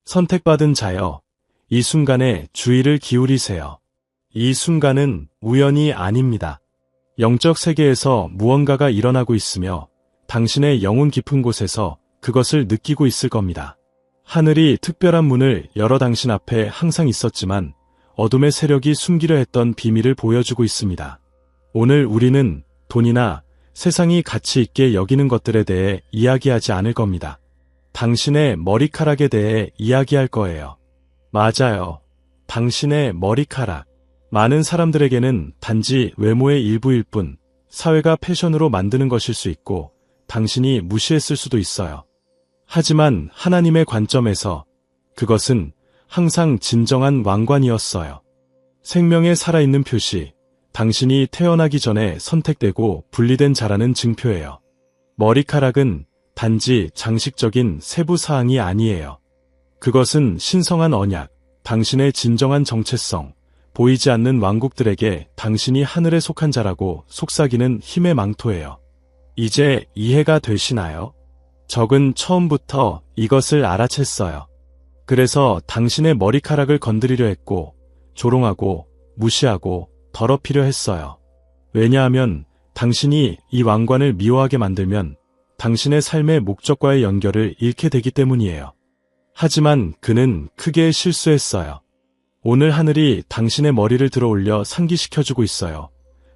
선택받은 자여, 이 순간에 주의를 기울이세요. 이 순간은 우연이 아닙니다. 영적 세계에서 무언가가 일어나고 있으며 당신의 영혼 깊은 곳에서 그것을 느끼고 있을 겁니다. 하늘이 특별한 문을 열어 당신 앞에 항상 있었지만 어둠의 세력이 숨기려 했던 비밀을 보여주고 있습니다. 오늘 우리는 돈이나 세상이 가치 있게 여기는 것들에 대해 이야기하지 않을 겁니다. 당신의 머리카락에 대해 이야기할 거예요. 맞아요. 당신의 머리카락. 많은 사람들에게는 단지 외모의 일부일 뿐, 사회가 패션으로 만드는 것일 수 있고 당신이 무시했을 수도 있어요. 하지만 하나님의 관점에서 그것은 항상 진정한 왕관이었어요. 생명의 살아있는 표시, 당신이 태어나기 전에 선택되고 분리된 자라는 증표예요. 머리카락은 단지 장식적인 세부 사항이 아니에요. 그것은 신성한 언약, 당신의 진정한 정체성, 보이지 않는 왕국들에게 당신이 하늘에 속한 자라고 속삭이는 힘의 망토예요. 이제 이해가 되시나요? 적은 처음부터 이것을 알아챘어요. 그래서 당신의 머리카락을 건드리려 했고, 조롱하고, 무시하고, 더럽히려 했어요. 왜냐하면 당신이 이 왕관을 미워하게 만들면 당신의 삶의 목적과의 연결을 잃게 되기 때문이에요. 하지만 그는 크게 실수했어요. 오늘 하늘이 당신의 머리를 들어 올려 상기시켜주고 있어요.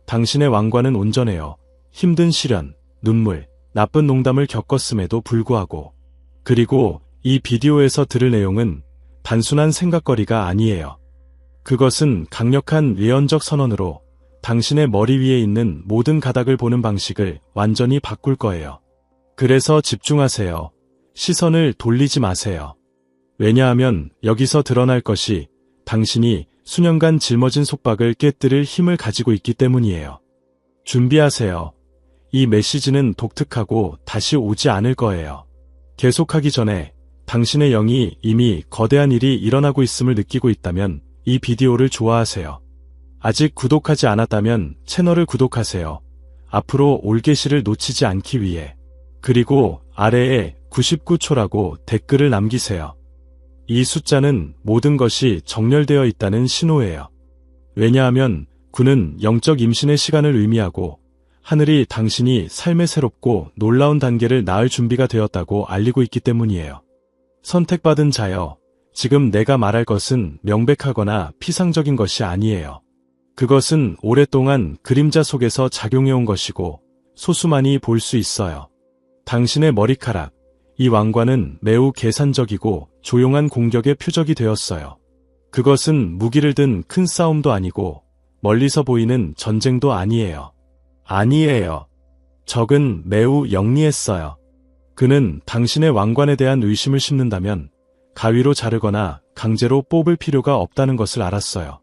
당신의 왕관은 온전해요. 힘든 시련, 눈물, 나쁜 농담을 겪었음에도 불구하고. 그리고 이 비디오에서 들을 내용은 단순한 생각거리가 아니에요. 그것은 강력한 예언적 선언으로 당신의 머리 위에 있는 모든 가닥을 보는 방식을 완전히 바꿀 거예요. 그래서 집중하세요. 시선을 돌리지 마세요. 왜냐하면 여기서 드러날 것이 당신이 수년간 짊어진 속박을 깨뜨릴 힘을 가지고 있기 때문이에요. 준비하세요. 이 메시지는 독특하고 다시 오지 않을 거예요. 계속하기 전에 당신의 영이 이미 거대한 일이 일어나고 있음을 느끼고 있다면 이 비디오를 좋아하세요. 아직 구독하지 않았다면 채널을 구독하세요. 앞으로 올게시를 놓치지 않기 위해. 그리고 아래에 99초라고 댓글을 남기세요. 이 숫자는 모든 것이 정렬되어 있다는 신호예요. 왜냐하면 9는 영적 임신의 시간을 의미하고 하늘이 당신이 삶의 새롭고 놀라운 단계를 낳을 준비가 되었다고 알리고 있기 때문이에요. 선택받은 자여, 지금 내가 말할 것은 명백하거나 피상적인 것이 아니에요. 그것은 오랫동안 그림자 속에서 작용해온 것이고 소수만이 볼 수 있어요. 당신의 머리카락, 이 왕관은 매우 계산적이고 조용한 공격의 표적이 되었어요. 그것은 무기를 든 큰 싸움도 아니고 멀리서 보이는 전쟁도 아니에요. 아니에요. 적은 매우 영리했어요. 그는 당신의 왕관에 대한 의심을 심는다면 가위로 자르거나 강제로 뽑을 필요가 없다는 것을 알았어요.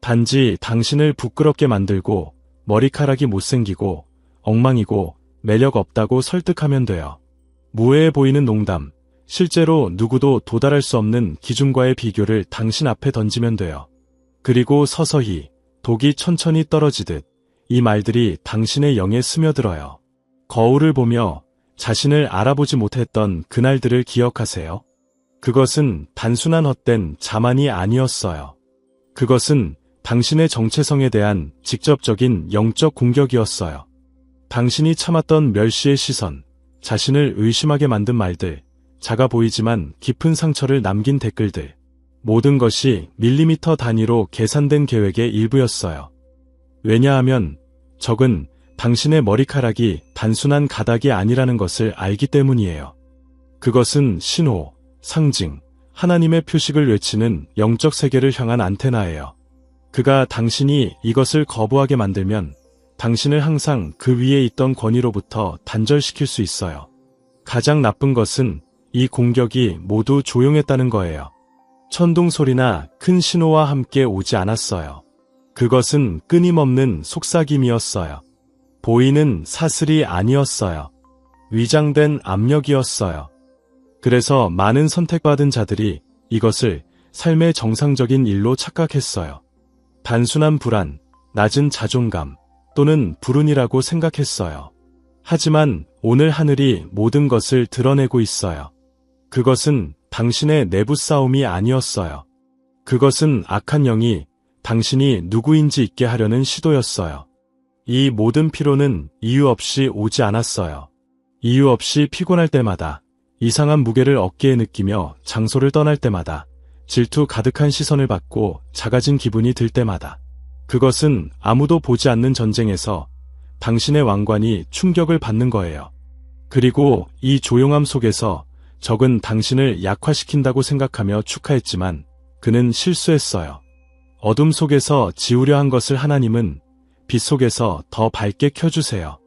단지 당신을 부끄럽게 만들고 머리카락이 못생기고 엉망이고 매력 없다고 설득하면 돼요. 무해해 보이는 농담, 실제로 누구도 도달할 수 없는 기준과의 비교를 당신 앞에 던지면 돼요. 그리고 서서히 독이 천천히 떨어지듯 이 말들이 당신의 영에 스며들어요. 거울을 보며 자신을 알아보지 못했던 그날들을 기억하세요. 그것은 단순한 헛된 자만이 아니었어요. 그것은 당신의 정체성에 대한 직접적인 영적 공격이었어요. 당신이 참았던 멸시의 시선, 자신을 의심하게 만든 말들, 작아 보이지만 깊은 상처를 남긴 댓글들, 모든 것이 밀리미터 단위로 계산된 계획의 일부였어요. 왜냐하면 적은 당신의 머리카락이 단순한 가닥이 아니라는 것을 알기 때문이에요. 그것은 신호, 상징, 하나님의 표식을 외치는 영적 세계를 향한 안테나예요. 그가 당신이 이것을 거부하게 만들면 당신을 항상 그 위에 있던 권위로부터 단절시킬 수 있어요. 가장 나쁜 것은 이 공격이 모두 조용했다는 거예요. 천둥 소리나 큰 신호와 함께 오지 않았어요. 그것은 끊임없는 속삭임이었어요. 보이는 사슬이 아니었어요. 위장된 압력이었어요. 그래서 많은 선택받은 자들이 이것을 삶의 정상적인 일로 착각했어요. 단순한 불안, 낮은 자존감 또는 불운이라고 생각했어요. 하지만 오늘 하늘이 모든 것을 드러내고 있어요. 그것은 당신의 내부 싸움이 아니었어요. 그것은 악한 영이 당신이 누구인지 잊게 하려는 시도였어요. 이 모든 피로는 이유 없이 오지 않았어요. 이유 없이 피곤할 때마다, 이상한 무게를 어깨에 느끼며 장소를 떠날 때마다, 질투 가득한 시선을 받고 작아진 기분이 들 때마다, 그것은 아무도 보지 않는 전쟁에서 당신의 왕관이 충격을 받는 거예요. 그리고 이 조용함 속에서 적은 당신을 약화시킨다고 생각하며 축하했지만 그는 실수했어요. 어둠 속에서 지우려 한 것을 하나님은 빛 속에서 더 밝게 켜주세요.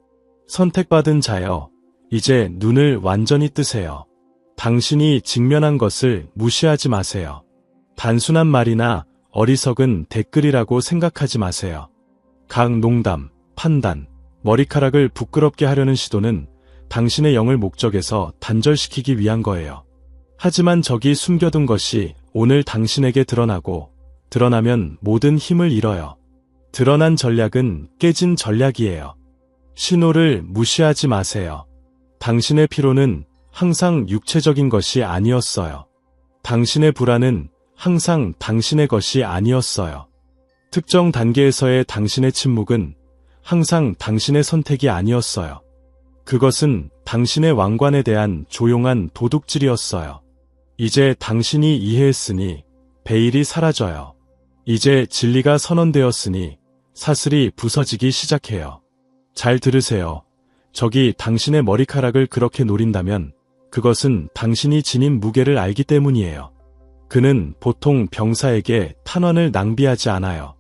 선택받은 자여, 이제 눈을 완전히 뜨세요. 당신이 직면한 것을 무시하지 마세요. 단순한 말이나 어리석은 댓글이라고 생각하지 마세요. 각 농담, 판단, 머리카락을 부끄럽게 하려는 시도는 당신의 영을 목적에서 단절시키기 위한 거예요. 하지만 적이 숨겨둔 것이 오늘 당신에게 드러나고, 드러나면 모든 힘을 잃어요. 드러난 전략은 깨진 전략이에요. 신호를 무시하지 마세요. 당신의 피로는 항상 육체적인 것이 아니었어요. 당신의 불안은 항상 당신의 것이 아니었어요. 특정 단계에서의 당신의 침묵은 항상 당신의 선택이 아니었어요. 그것은 당신의 왕관에 대한 조용한 도둑질이었어요. 이제 당신이 이해했으니 베일이 사라져요. 이제 진리가 선언되었으니 사슬이 부서지기 시작해요. 잘 들으세요. 적이 당신의 머리카락을 그렇게 노린다면 그것은 당신이 지닌 무게를 알기 때문이에요. 그는 보통 병사에게 탄환을 낭비하지 않아요.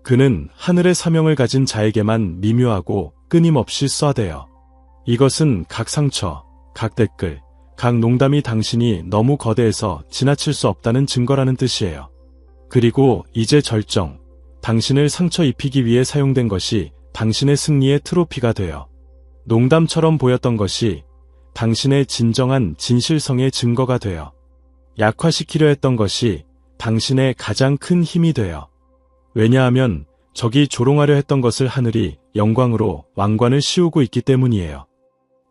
그는 하늘의 사명을 가진 자에게만 미묘하고 끊임없이 쏴대요. 이것은 각 상처, 각 댓글, 각 농담이 당신이 너무 거대해서 지나칠 수 없다는 증거라는 뜻이에요. 그리고 이제 절정, 당신을 상처 입히기 위해 사용된 것이 당신의 승리의 트로피가 돼요. 농담처럼 보였던 것이 당신의 진정한 진실성의 증거가 돼요. 약화시키려 했던 것이 당신의 가장 큰 힘이 돼요. 왜냐하면 적이 조롱하려 했던 것을 하늘이 영광으로 왕관을 씌우고 있기 때문이에요.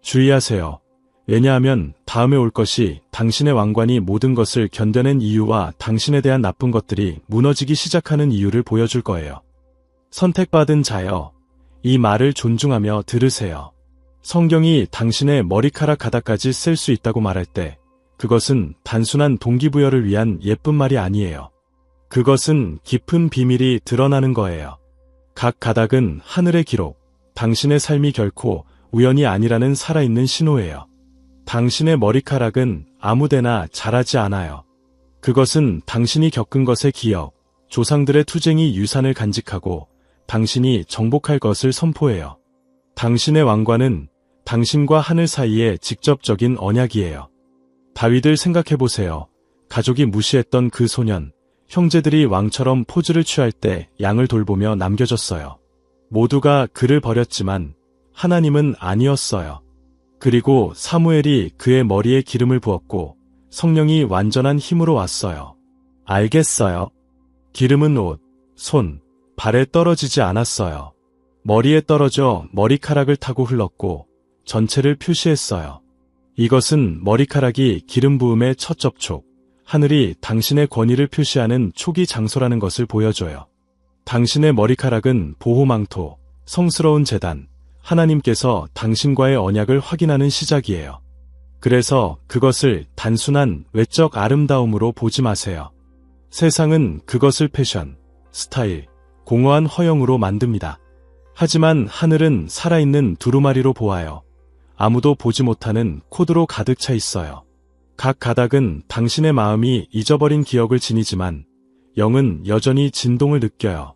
주의하세요. 왜냐하면 다음에 올 것이 당신의 왕관이 모든 것을 견뎌낸 이유와 당신에 대한 나쁜 것들이 무너지기 시작하는 이유를 보여줄 거예요. 선택받은 자여, 이 말을 존중하며 들으세요. 성경이 당신의 머리카락 가닥까지 셀 수 있다고 말할 때 그것은 단순한 동기부여를 위한 예쁜 말이 아니에요. 그것은 깊은 비밀이 드러나는 거예요. 각 가닥은 하늘의 기록, 당신의 삶이 결코 우연이 아니라는 살아있는 신호예요. 당신의 머리카락은 아무데나 자라지 않아요. 그것은 당신이 겪은 것의 기억, 조상들의 투쟁이 유산을 간직하고 당신이 정복할 것을 선포해요. 당신의 왕관은 당신과 하늘 사이의 직접적인 언약이에요. 다윗을 생각해보세요. 가족이 무시했던 그 소년, 형제들이 왕처럼 포즈를 취할 때 양을 돌보며 남겨졌어요. 모두가 그를 버렸지만 하나님은 아니었어요. 그리고 사무엘이 그의 머리에 기름을 부었고 성령이 완전한 힘으로 왔어요. 알겠어요. 기름은 옷, 손, 발에 떨어지지 않았어요. 머리에 떨어져 머리카락을 타고 흘렀고 전체를 표시했어요. 이것은 머리카락이 기름 부음의 첫 접촉, 하늘이 당신의 권위를 표시하는 초기 장소라는 것을 보여줘요. 당신의 머리카락은 보호망토, 성스러운 제단, 하나님께서 당신과의 언약을 확인하는 시작이에요. 그래서 그것을 단순한 외적 아름다움으로 보지 마세요. 세상은 그것을 패션, 스타일, 공허한 허영으로 만듭니다. 하지만 하늘은 살아있는 두루마리로 보아요. 아무도 보지 못하는 코드로 가득 차 있어요. 각 가닥은 당신의 마음이 잊어버린 기억을 지니지만 영은 여전히 진동을 느껴요.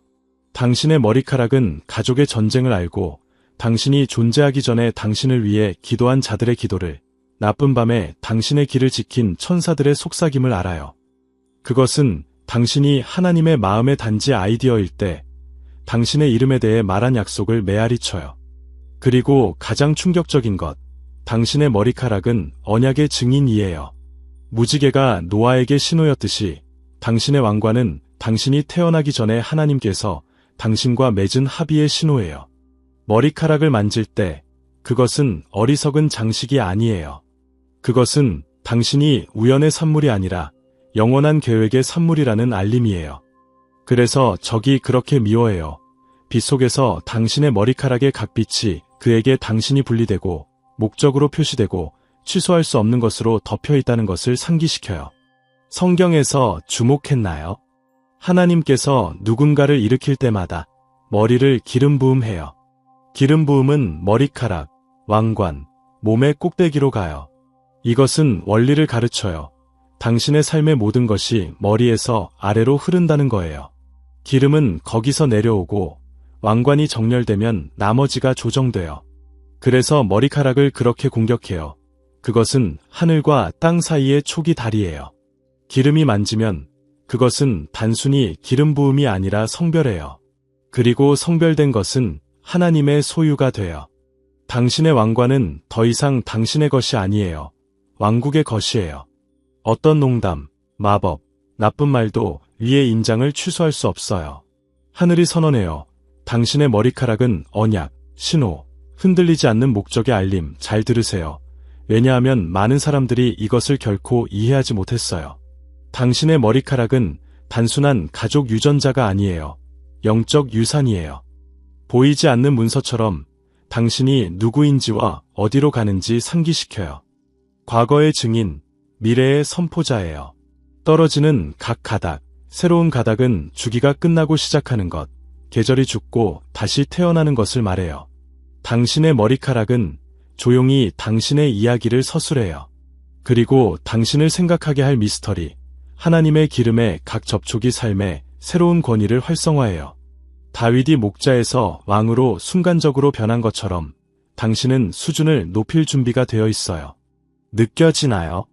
당신의 머리카락은 가족의 전쟁을 알고 당신이 존재하기 전에 당신을 위해 기도한 자들의 기도를, 나쁜 밤에 당신의 길을 지킨 천사들의 속삭임을 알아요. 그것은 당신이 하나님의 마음의 단지 아이디어일 때 당신의 이름에 대해 말한 약속을 메아리 쳐요. 그리고 가장 충격적인 것, 당신의 머리카락은 언약의 증인이에요. 무지개가 노아에게 신호였듯이 당신의 왕관은 당신이 태어나기 전에 하나님께서 당신과 맺은 합의의 신호예요. 머리카락을 만질 때 그것은 어리석은 장식이 아니에요. 그것은 당신이 우연의 산물이 아니라 영원한 계획의 산물이라는 알림이에요. 그래서 적이 그렇게 미워해요. 빛 속에서 당신의 머리카락의 각빛이 그에게 당신이 분리되고 목적으로 표시되고 취소할 수 없는 것으로 덮여 있다는 것을 상기시켜요. 성경에서 주목했나요? 하나님께서 누군가를 일으킬 때마다 머리를 기름 부음해요. 기름 부음은 머리카락, 왕관, 몸의 꼭대기로 가요. 이것은 원리를 가르쳐요. 당신의 삶의 모든 것이 머리에서 아래로 흐른다는 거예요. 기름은 거기서 내려오고 왕관이 정렬되면 나머지가 조정돼요. 그래서 머리카락을 그렇게 공격해요. 그것은 하늘과 땅 사이의 촉이 다리예요. 기름이 만지면 그것은 단순히 기름 부음이 아니라 성별해요. 그리고 성별된 것은 하나님의 소유가 돼요. 당신의 왕관은 더 이상 당신의 것이 아니에요. 왕국의 것이에요. 어떤 농담, 마법, 나쁜 말도 위의 인장을 취소할 수 없어요. 하늘이 선언해요. 당신의 머리카락은 언약, 신호, 흔들리지 않는 목적의 알림. 잘 들으세요. 왜냐하면 많은 사람들이 이것을 결코 이해하지 못했어요. 당신의 머리카락은 단순한 가족 유전자가 아니에요. 영적 유산이에요. 보이지 않는 문서처럼 당신이 누구인지와 어디로 가는지 상기시켜요. 과거의 증인, 미래의 선포자예요. 떨어지는 각 가닥, 새로운 가닥은 주기가 끝나고 시작하는 것, 계절이 죽고 다시 태어나는 것을 말해요. 당신의 머리카락은 조용히 당신의 이야기를 서술해요. 그리고 당신을 생각하게 할 미스터리, 하나님의 기름의 각 접촉이 삶의 새로운 권위를 활성화해요. 다윗이 목자에서 왕으로 순간적으로 변한 것처럼 당신은 수준을 높일 준비가 되어 있어요. 느껴지나요?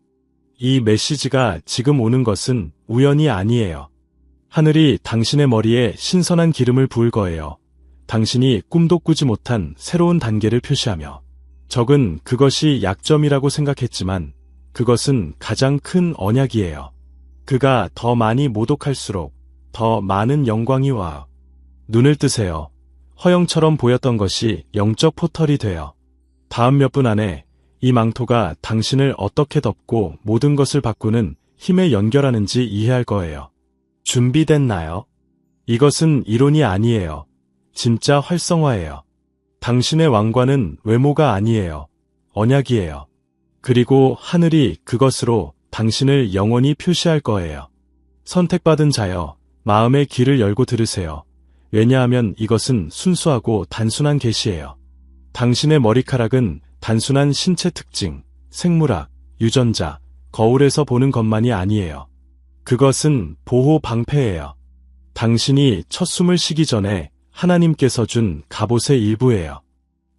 이 메시지가 지금 오는 것은 우연이 아니에요. 하늘이 당신의 머리에 신선한 기름을 부을 거예요. 당신이 꿈도 꾸지 못한 새로운 단계를 표시하며. 적은 그것이 약점이라고 생각했지만 그것은 가장 큰 언약이에요. 그가 더 많이 모독할수록 더 많은 영광이 와요. 눈을 뜨세요. 허영처럼 보였던 것이 영적 포털이 돼요. 다음 몇 분 안에 이 망토가 당신을 어떻게 덮고 모든 것을 바꾸는 힘에 연결하는지 이해할 거예요. 준비됐나요? 이것은 이론이 아니에요. 진짜 활성화예요. 당신의 왕관은 외모가 아니에요. 언약이에요. 그리고 하늘이 그것으로 당신을 영원히 표시할 거예요. 선택받은 자여, 마음의 귀를 열고 들으세요. 왜냐하면 이것은 순수하고 단순한 계시예요. 당신의 머리카락은 단순한 신체 특징, 생물학, 유전자, 거울에서 보는 것만이 아니에요. 그것은 보호 방패예요. 당신이 첫 숨을 쉬기 전에 하나님께서 준 갑옷의 일부예요.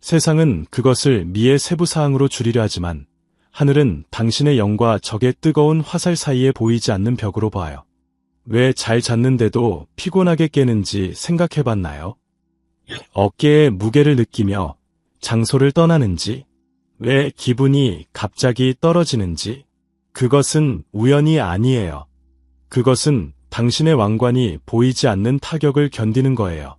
세상은 그것을 미의 세부 사항으로 줄이려 하지만 하늘은 당신의 영과 적의 뜨거운 화살 사이에 보이지 않는 벽으로 봐요. 왜 잘 잤는데도 피곤하게 깨는지 생각해봤나요? 어깨에 무게를 느끼며 장소를 떠나는지, 왜 기분이 갑자기 떨어지는지, 그것은 우연이 아니에요. 그것은 당신의 왕관이 보이지 않는 타격을 견디는 거예요.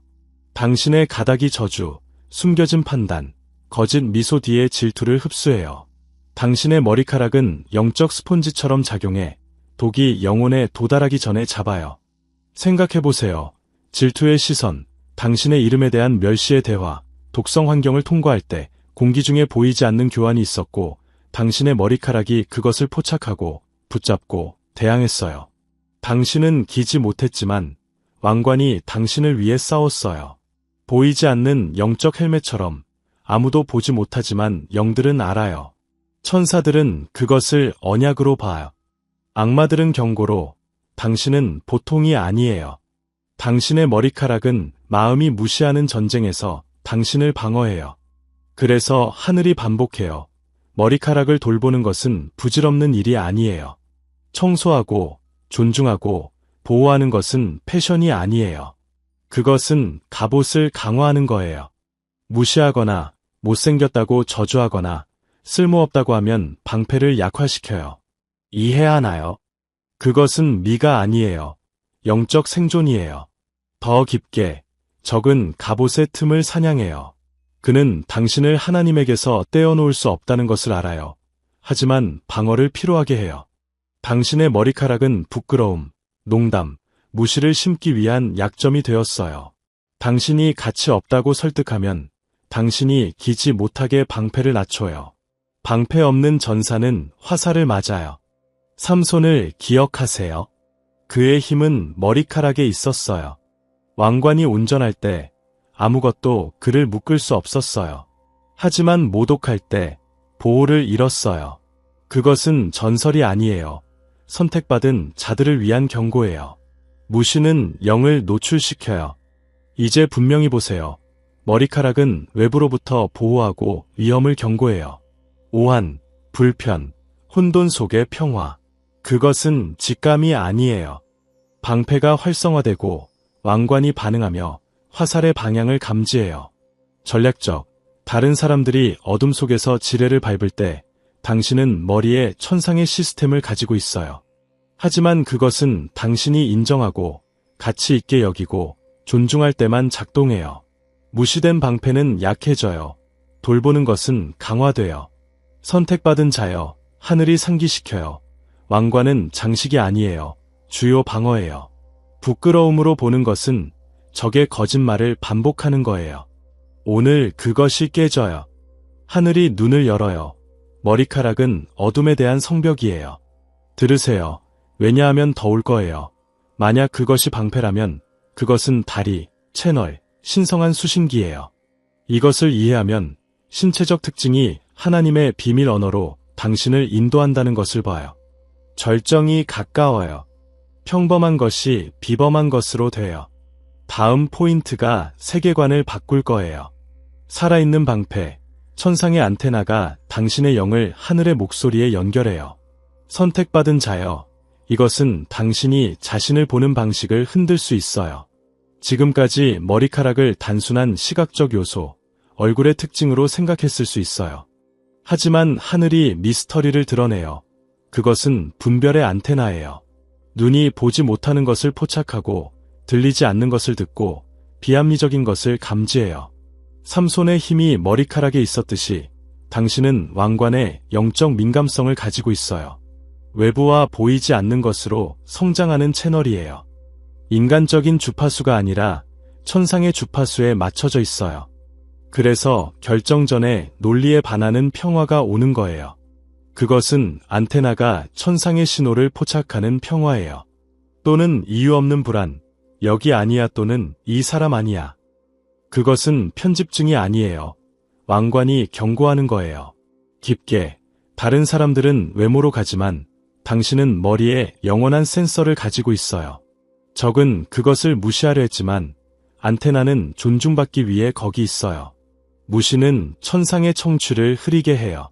당신의 가닥이 저주, 숨겨진 판단, 거짓 미소 뒤의 질투를 흡수해요. 당신의 머리카락은 영적 스폰지처럼 작용해 독이 영혼에 도달하기 전에 잡아요. 생각해보세요. 질투의 시선, 당신의 이름에 대한 멸시의 대화, 독성 환경을 통과할 때 공기 중에 보이지 않는 교환이 있었고 당신의 머리카락이 그것을 포착하고 붙잡고 대항했어요. 당신은 기지 못했지만 왕관이 당신을 위해 싸웠어요. 보이지 않는 영적 헬멧처럼 아무도 보지 못하지만 영들은 알아요. 천사들은 그것을 언약으로 봐요. 악마들은 경고로, 당신은 보통이 아니에요. 당신의 머리카락은 마음이 무시하는 전쟁에서 당신을 방어해요. 그래서 하늘이 반복해요. 머리카락을 돌보는 것은 부질없는 일이 아니에요. 청소하고, 존중하고, 보호하는 것은 패션이 아니에요. 그것은 갑옷을 강화하는 거예요. 무시하거나, 못생겼다고 저주하거나, 쓸모없다고 하면 방패를 약화시켜요. 이해하나요? 그것은 미가 아니에요. 영적 생존이에요. 더 깊게, 적은 갑옷의 틈을 사냥해요. 그는 당신을 하나님에게서 떼어놓을 수 없다는 것을 알아요. 하지만 방어를 필요하게 해요. 당신의 머리카락은 부끄러움, 농담, 무시를 심기 위한 약점이 되었어요. 당신이 가치 없다고 설득하면 당신이 기지 못하게 방패를 낮춰요. 방패 없는 전사는 화살을 맞아요. 삼손을 기억하세요. 그의 힘은 머리카락에 있었어요. 왕관이 온전할 때 아무것도 그를 묶을 수 없었어요. 하지만 모독할 때 보호를 잃었어요. 그것은 전설이 아니에요. 선택받은 자들을 위한 경고예요. 무시는 영을 노출시켜요. 이제 분명히 보세요. 머리카락은 외부로부터 보호하고 위험을 경고해요. 오한, 불편, 혼돈 속의 평화. 그것은 직감이 아니에요. 방패가 활성화되고 왕관이 반응하며 화살의 방향을 감지해요. 전략적, 다른 사람들이 어둠 속에서 지뢰를 밟을 때 당신은 머리에 천상의 시스템을 가지고 있어요. 하지만 그것은 당신이 인정하고 가치 있게 여기고 존중할 때만 작동해요. 무시된 방패는 약해져요. 돌보는 것은 강화돼요. 선택받은 자여, 하늘이 상기시켜요. 왕관은 장식이 아니에요. 주요 방어예요. 부끄러움으로 보는 것은 적의 거짓말을 반복하는 거예요. 오늘 그것이 깨져요. 하늘이 눈을 열어요. 머리카락은 어둠에 대한 성벽이에요. 들으세요. 왜냐하면 더울 거예요. 만약 그것이 방패라면 그것은 다리, 채널, 신성한 수신기예요. 이것을 이해하면 신체적 특징이 하나님의 비밀 언어로 당신을 인도한다는 것을 봐요. 절정이 가까워요. 평범한 것이 비범한 것으로 돼요. 다음 포인트가 세계관을 바꿀 거예요. 살아있는 방패, 천상의 안테나가 당신의 영을 하늘의 목소리에 연결해요. 선택받은 자여, 이것은 당신이 자신을 보는 방식을 흔들 수 있어요. 지금까지 머리카락을 단순한 시각적 요소, 얼굴의 특징으로 생각했을 수 있어요. 하지만 하늘이 미스터리를 드러내요. 그것은 분별의 안테나예요. 눈이 보지 못하는 것을 포착하고 들리지 않는 것을 듣고 비합리적인 것을 감지해요. 삼손의 힘이 머리카락에 있었듯이 당신은 왕관의 영적 민감성을 가지고 있어요. 외부와 보이지 않는 것으로 성장하는 채널이에요. 인간적인 주파수가 아니라 천상의 주파수에 맞춰져 있어요. 그래서 결정 전에 논리에 반하는 평화가 오는 거예요. 그것은 안테나가 천상의 신호를 포착하는 평화예요. 또는 이유 없는 불안, 여기 아니야 또는 이 사람 아니야. 그것은 편집증이 아니에요. 왕관이 경고하는 거예요. 깊게, 다른 사람들은 외모로 가지만 당신은 머리에 영원한 센서를 가지고 있어요. 적은 그것을 무시하려 했지만 안테나는 존중받기 위해 거기 있어요. 무시는 천상의 청취를 흐리게 해요.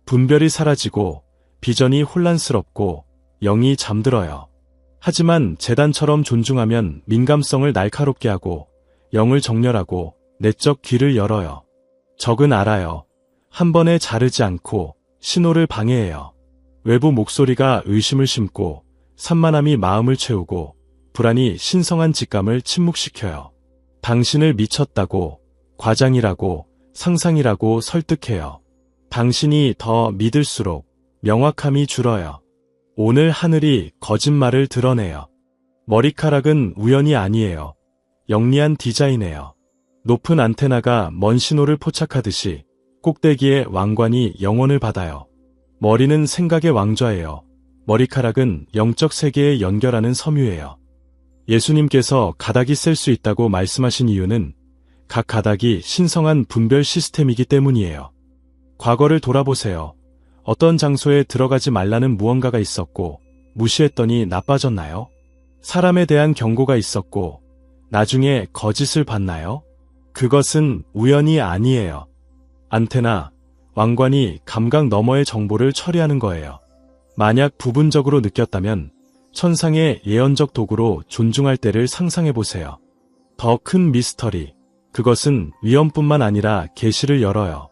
분별이 사라지고 비전이 혼란스럽고 영이 잠들어요. 하지만 재단처럼 존중하면 민감성을 날카롭게 하고 영을 정렬하고 내적 귀를 열어요. 적은 알아요. 한 번에 자르지 않고 신호를 방해해요. 외부 목소리가 의심을 심고 산만함이 마음을 채우고 불안이 신성한 직감을 침묵시켜요. 당신을 미쳤다고, 과장이라고, 상상이라고 설득해요. 당신이 더 믿을수록 명확함이 줄어요. 오늘 하늘이 거짓말을 드러내요. 머리카락은 우연이 아니에요. 영리한 디자인이에요. 높은 안테나가 먼 신호를 포착하듯이 꼭대기에 왕관이 영혼을 받아요. 머리는 생각의 왕좌예요. 머리카락은 영적 세계에 연결하는 섬유예요. 예수님께서 가닥이 셀 수 있다고 말씀하신 이유는 각 가닥이 신성한 분별 시스템이기 때문이에요. 과거를 돌아보세요. 어떤 장소에 들어가지 말라는 무언가가 있었고 무시했더니 나빠졌나요? 사람에 대한 경고가 있었고 나중에 거짓을 봤나요? 그것은 우연이 아니에요. 안테나, 왕관이 감각 너머의 정보를 처리하는 거예요. 만약 부분적으로 느꼈다면 천상의 예언적 도구로 존중할 때를 상상해보세요. 더 큰 미스터리, 그것은 위험뿐만 아니라 계시를 열어요.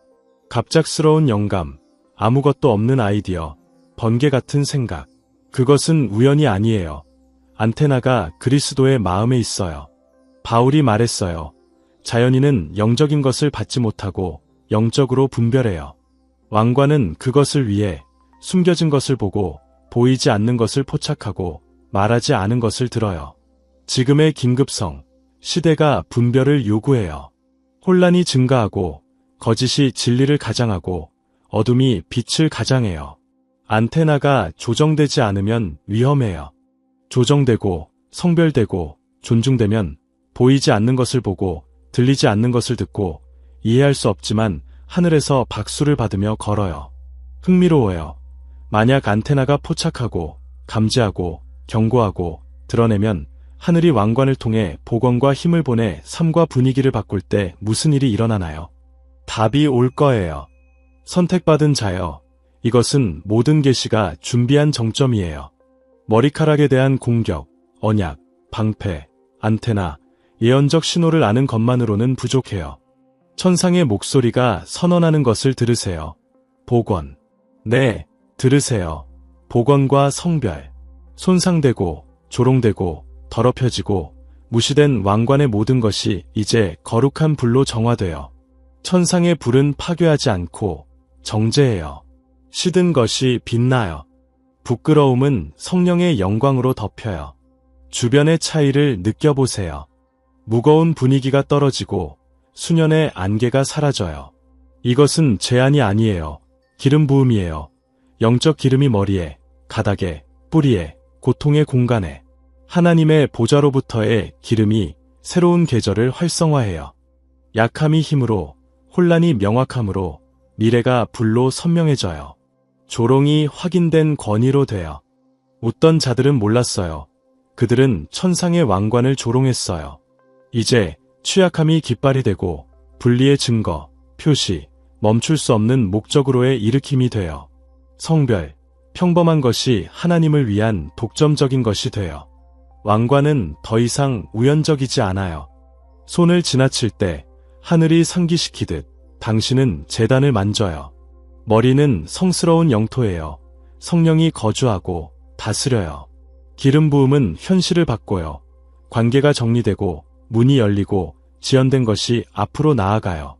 갑작스러운 영감, 아무것도 없는 아이디어, 번개 같은 생각. 그것은 우연이 아니에요. 안테나가 그리스도의 마음에 있어요. 바울이 말했어요. 자연인은 영적인 것을 받지 못하고 영적으로 분별해요. 왕관은 그것을 위해 숨겨진 것을 보고 보이지 않는 것을 포착하고 말하지 않은 것을 들어요. 지금의 긴급성, 시대가 분별을 요구해요. 혼란이 증가하고 거짓이 진리를 가장하고 어둠이 빛을 가장해요. 안테나가 조정되지 않으면 위험해요. 조정되고 성별되고 존중되면 보이지 않는 것을 보고 들리지 않는 것을 듣고 이해할 수 없지만 하늘에서 박수를 받으며 걸어요. 흥미로워요. 만약 안테나가 포착하고 감지하고 경고하고 드러내면 하늘이 왕관을 통해 복원과 힘을 보내 삶과 분위기를 바꿀 때 무슨 일이 일어나나요? 답이 올 거예요. 선택받은 자여, 이것은 모든 계시가 준비한 정점이에요. 머리카락에 대한 공격, 언약, 방패, 안테나, 예언적 신호를 아는 것만으로는 부족해요. 천상의 목소리가 선언하는 것을 들으세요. 복원. 네, 들으세요. 복원과 성별. 손상되고, 조롱되고, 더럽혀지고, 무시된 왕관의 모든 것이 이제 거룩한 불로 정화되어 천상의 불은 파괴하지 않고 정제해요. 시든 것이 빛나요. 부끄러움은 성령의 영광으로 덮여요. 주변의 차이를 느껴보세요. 무거운 분위기가 떨어지고 수년의 안개가 사라져요. 이것은 제한이 아니에요. 기름 부음이에요. 영적 기름이 머리에, 가닥에, 뿌리에, 고통의 공간에 하나님의 보좌로부터의 기름이 새로운 계절을 활성화해요. 약함이 힘으로, 혼란이 명확함으로, 미래가 불로 선명해져요. 조롱이 확인된 권위로 되어. 웃던 자들은 몰랐어요. 그들은 천상의 왕관을 조롱했어요. 이제 취약함이 깃발이 되고 분리의 증거, 표시, 멈출 수 없는 목적으로의 일으킴이 되어 성별, 평범한 것이 하나님을 위한 독점적인 것이 되어 왕관은 더 이상 우연적이지 않아요. 손을 지나칠 때 하늘이 상기시키듯 당신은 제단을 만져요. 머리는 성스러운 영토예요. 성령이 거주하고 다스려요. 기름 부음은 현실을 바꿔요. 관계가 정리되고 문이 열리고 지연된 것이 앞으로 나아가요.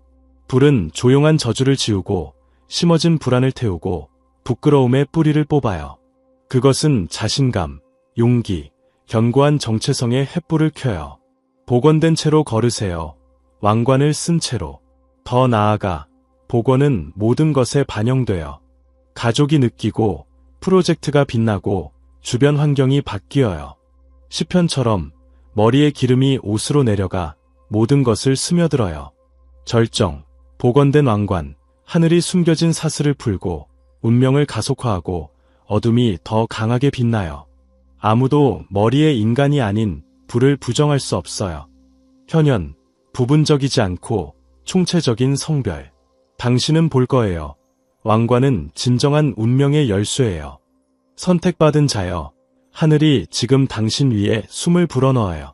불은 조용한 저주를 지우고 심어진 불안을 태우고 부끄러움의 뿌리를 뽑아요. 그것은 자신감, 용기, 견고한 정체성의 횃불을 켜요. 복원된 채로 걸으세요. 왕관을 쓴 채로. 더 나아가 복원은 모든 것에 반영되어 가족이 느끼고 프로젝트가 빛나고 주변 환경이 바뀌어요. 시편처럼 머리에 기름이 옷으로 내려가 모든 것을 스며들어요. 절정, 복원된 왕관, 하늘이 숨겨진 사슬을 풀고 운명을 가속화하고 어둠이 더 강하게 빛나요. 아무도 머리의 인간이 아닌 불을 부정할 수 없어요. 현현, 부분적이지 않고 총체적인 성별. 당신은 볼 거예요. 왕관은 진정한 운명의 열쇠예요. 선택받은 자여, 하늘이 지금 당신 위에 숨을 불어넣어요.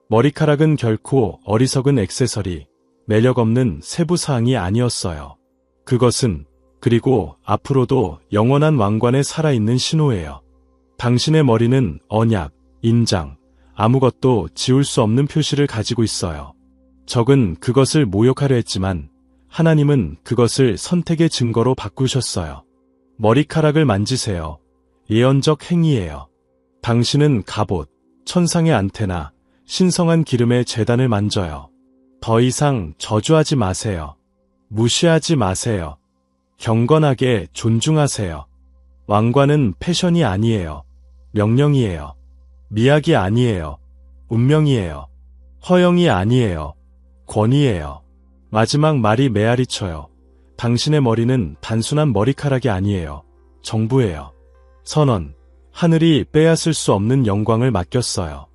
머리카락은 결코 어리석은 액세서리, 매력 없는 세부사항이 아니었어요. 그것은 그리고 앞으로도 영원한 왕관에 살아있는 신호예요. 당신의 머리는 언약, 인장, 아무것도 지울 수 없는 표시를 가지고 있어요. 적은 그것을 모욕하려 했지만 하나님은 그것을 선택의 증거로 바꾸셨어요. 머리카락을 만지세요. 예언적 행위예요. 당신은 갑옷, 천상의 안테나, 신성한 기름의 제단을 만져요. 더 이상 저주하지 마세요. 무시하지 마세요. 경건하게 존중하세요. 왕관은 패션이 아니에요. 명령이에요. 미학이 아니에요. 운명이에요. 허영이 아니에요. 권위예요. 마지막 말이 메아리 쳐요. 당신의 머리는 단순한 머리카락이 아니에요. 정부예요. 선언, 하늘이 빼앗을 수 없는 영광을 맡겼어요.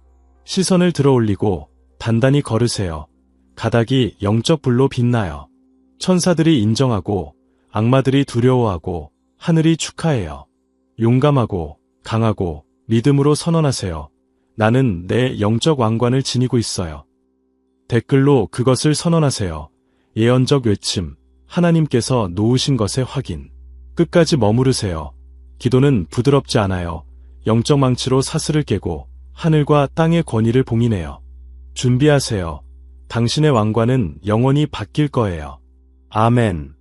시선을 들어 올리고 단단히 걸으세요. 가닥이 영적 불로 빛나요. 천사들이 인정하고 악마들이 두려워하고 하늘이 축하해요. 용감하고 강하고 믿음으로 선언하세요. 나는 내 영적 왕관을 지니고 있어요. 댓글로 그것을 선언하세요. 예언적 외침, 하나님께서 놓으신 것의 확인. 끝까지 머무르세요. 기도는 부드럽지 않아요. 영적 망치로 사슬을 깨고 하늘과 땅의 권위를 봉인해요. 준비하세요. 당신의 왕관은 영원히 바뀔 거예요. 아멘.